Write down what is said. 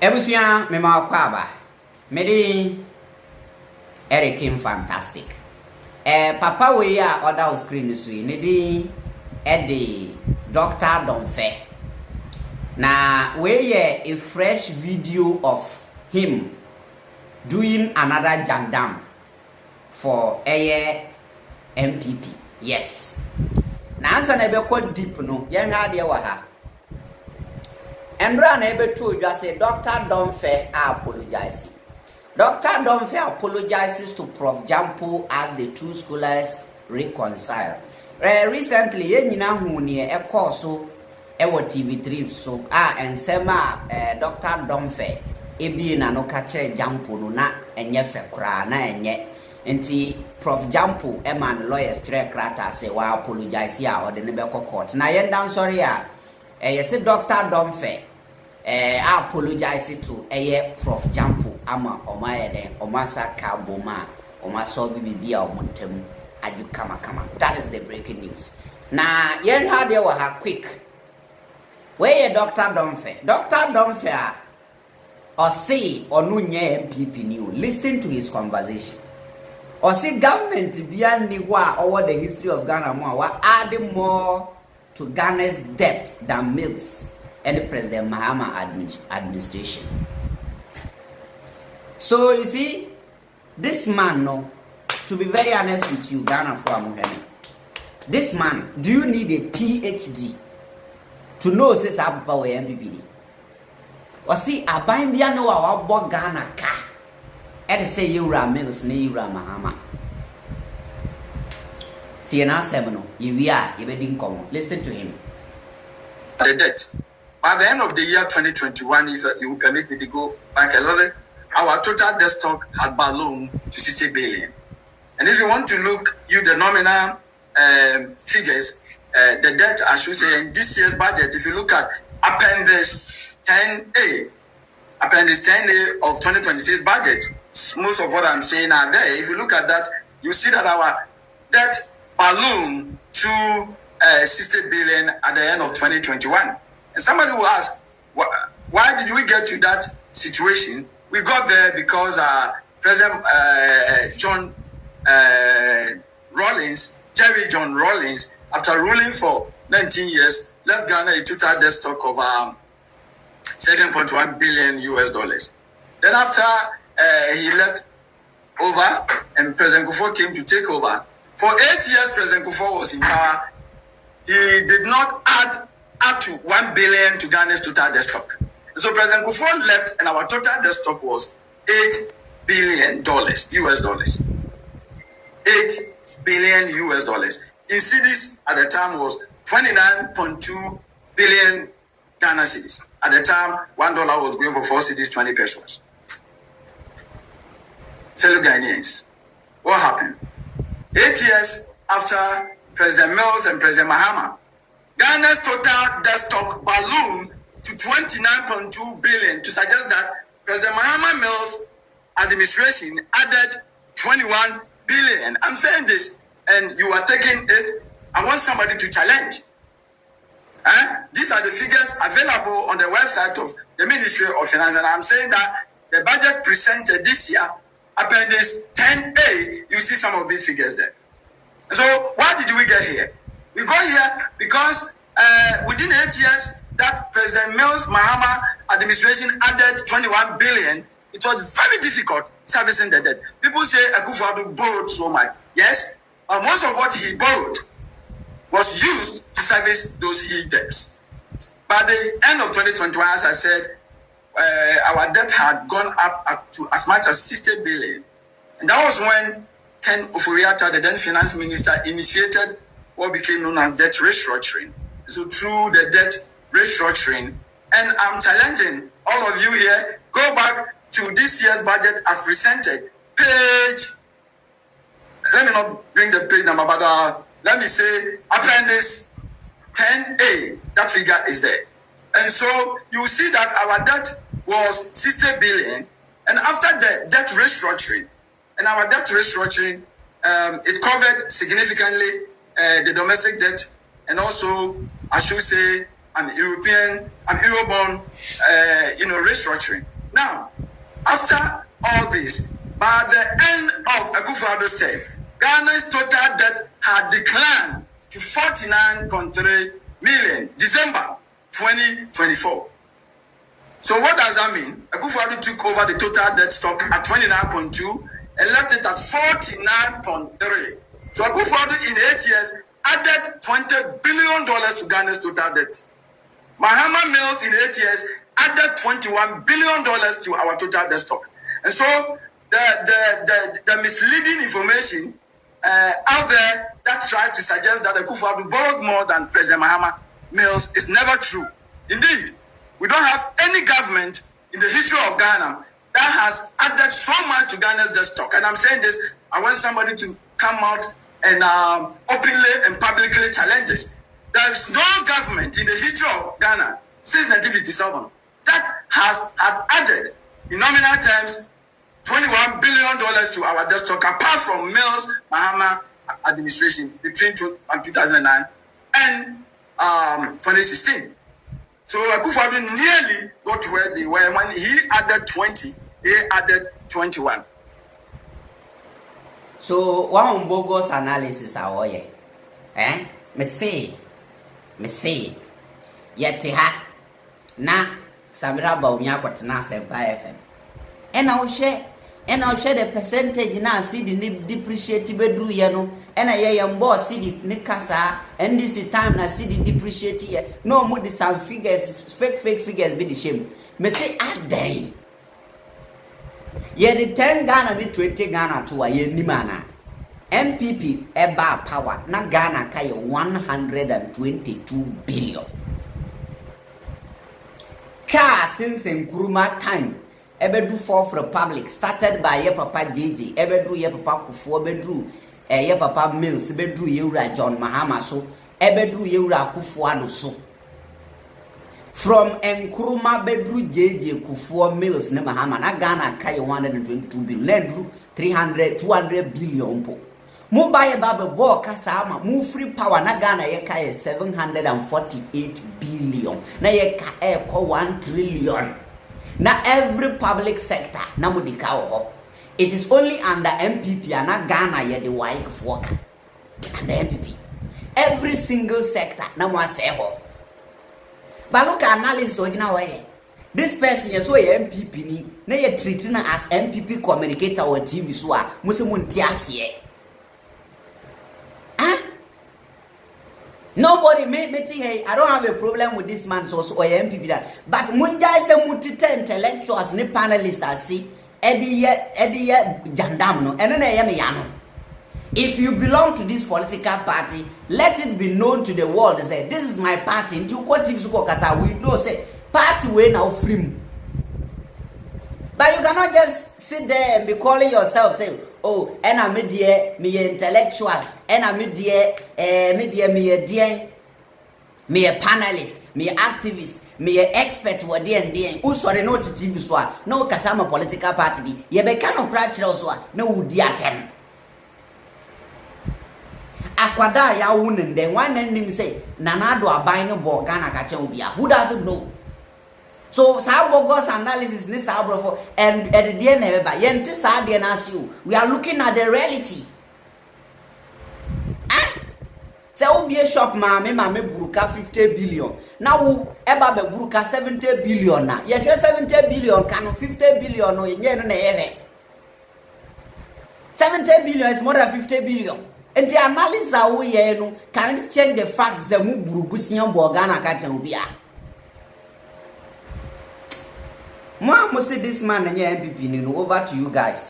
Ebusia mema kwaba. Medi Eric fantastic. Papa we ya order screen so yi nedi Eeish Dr Domfeh. Na we ye a fresh video of him doing another jãndam for a MPP. Yes. Na answer na be ko deep no. Ye hwa de wa ha. Embra na ebe to you say Dr Domfeh apologizing. Dr Domfeh apologizes to Prof Gyampo as the two scholars reconcile. Recently, ye nyina hu ne e course so e wo TV3 so ensema Dr Domfeh ebi na no ka kire Gyampo no na enye fe kra na enye enti Prof Gyampo e man lawyers kire krata say wa apologize ya o de ne be court na ye ndan sorry a yes Dr Domfeh apologize to Prof Gyampo ama omayede omasa ka boma omaso bibi a omontem aju kama. That is the breaking news. Na yen ha de wa ha quick. Where Dr Domfeh or say or no nye MPP new. Listen to his conversation. Or say government beyond ni wa over the history of Ghana more wa adding more to Ghana's debt than mills and the President Mahama administration. So you see, this man, no, to be very honest with you, Ghana for Muhammad, this man, do you need a PhD to know says Abba we MPP? Or see, a bind bia no our Ghana ka, and say you ra mills ne you ra Mahama. See an seminal, you are didn't come. Listen to him. The debt. By the end of the year 2021, if you permit me to go back a little, our total debt stock had ballooned to 60 billion. And if you want to look, the nominal figures, the debt, I should say, in this year's budget, if you look at Appendix 10A of 2026 budget, most of what I'm saying are there. If you look at that, you see that our debt ballooned to 60 billion at the end of 2021. And somebody will ask, why did we get to that situation? We got there because President Jerry John Rawlings, after ruling for 19 years, left Ghana a total debt stock of $7.1 billion US. Then after he left over and President Akufo came to take over, for 8 years President Akufo was in power. He did not add up to 1 billion to Ghana's total debt stock. So President Akufo left and our total debt stock was $8 billion US. $8 billion US. In cedis at the time was 29.2 billion Ghana cedis. At the time, $1 was going for 4 cedis, 20 pesos. Fellow Ghanaians, what happened? 8 years after President Mills and President Mahama, Ghana's total debt stock ballooned to 29.2 billion, to suggest that President Mahama Mills administration added 21 billion. I'm saying this, and you are taking it. I want somebody to challenge. These are the figures available on the website of the Ministry of Finance, and I'm saying that the budget presented this year, Appendix 10A, you see some of these figures there. So why did we get here? We got here because within 8 years that President Mills Mahama administration added 21 billion, it was very difficult servicing the debt. People say Akufo Addo borrowed so much. Yes, but most of what he borrowed was used to service those debts. By the end of 2021, as I said, our debt had gone up to as much as 60 billion. And that was when Ken Oforiatta, the then finance minister, initiated what became known as debt restructuring. So through the debt restructuring, and I'm challenging all of you here, go back to this year's budget as presented. Let me not bring the page number, but let me say Appendix 10A, that figure is there. And so you see that our debt was 60 billion, and after the debt restructuring, and our debt restructuring, it covered significantly the domestic debt, and also, I should say, and European and Eurobond, restructuring. Now, after all this, by the end of Akufo Addo's term, Ghana's total debt had declined to 49.3 million, December 2024. So what does that mean? Akufo Addo took over the total debt stock at 29.2 and left it at 49.3. So Akufo Addo in 8 years added $20 billion to Ghana's total debt. Mahama Mills in 8 years added $21 billion to our total debt stock. And so the misleading information out there that tries to suggest that Akufo Addo borrowed more than President Mahama Mills is never true. Indeed, we don't have any government in the history of Ghana that has added so much to Ghana's debt stock. And I'm saying this, I want somebody to come out and openly and publicly challenge this. There is no government in the history of Ghana since 1957 that has added, in nominal terms, $21 billion to our debt stock, apart from Mills Mahama administration between 2009 and 2016. So Akufo Addo nearly got to where they were. When he added 20, they added 21. So one bogus analysis awoye. Me say. Yete ha na Samira Bawumia kwatena Sempa FM. And I'll share the percentage now see the depreciate bedru ye no and I am boss see the nikasa and this time na see the depreciate here. No more the some figures, fake figures be the shame. Me say aday. Ye the 10 Ghana ni 20 Ghana to a ye nimana. MPP eba power na Ghana kaya 122 billion. Car since Nkrumah time. Ebedu Fourth Republic started by ye papa JJ, ebedu ye papa Akufo, ebedu ye papa Mills, ebedu ye ura John Mahama so, ebedu ye ura Akufo Addo so. From Nkrumah bedru JJ Akufo Mills ne Mahama na Ghana kaya 122 billion, 200 billion po. Mu baye babe bo kasa ama mu free power na Ghana ye kaya 748 billion. Na ye ka 1 trillion. Now every public sector na mudika ho. It is only under MPP and Ghana ye the wife of worker. Under MPP. Every single sector na mo say ho. But look at analysis original way. This person is so MPP ni na ye treating as MPP communicator or TV so a mo se mo ntiase. Nobody may think, hey, I don't have a problem with this man, so MPP that. But Munja is a multi intellectuals, ne panelists, I see, Eddie jãndam no, and then yano. If you belong to this political party, let it be known to the world. Say, this is my party. Into what teams go, because we know, say, party way now free. But you cannot just sit there and be calling yourself, say, oh, and I'm me intellectual, and I'm me a panelist, me a activist, me a expert what and who sorry no to TV so no kasama political party be ye be kind of crash so no would atem. Akwada ya wunen then one name say Nanado abai no bo Ghana kache obia. Who doesn't know? So Sabogos analysis this for and at the end never yente Sabi and ask you. We are looking at the reality. Say be a shop mame buruka 50 billion. Now eba be buruka 70 billion na. Ye 70 billion can 50 billion no ye no na eve. 70 billion is more than 50 billion. And the analysis we no can it change the facts that mu buruku sian bo Ghana ka chan obi a. Mo say this man and MPP no over to you guys.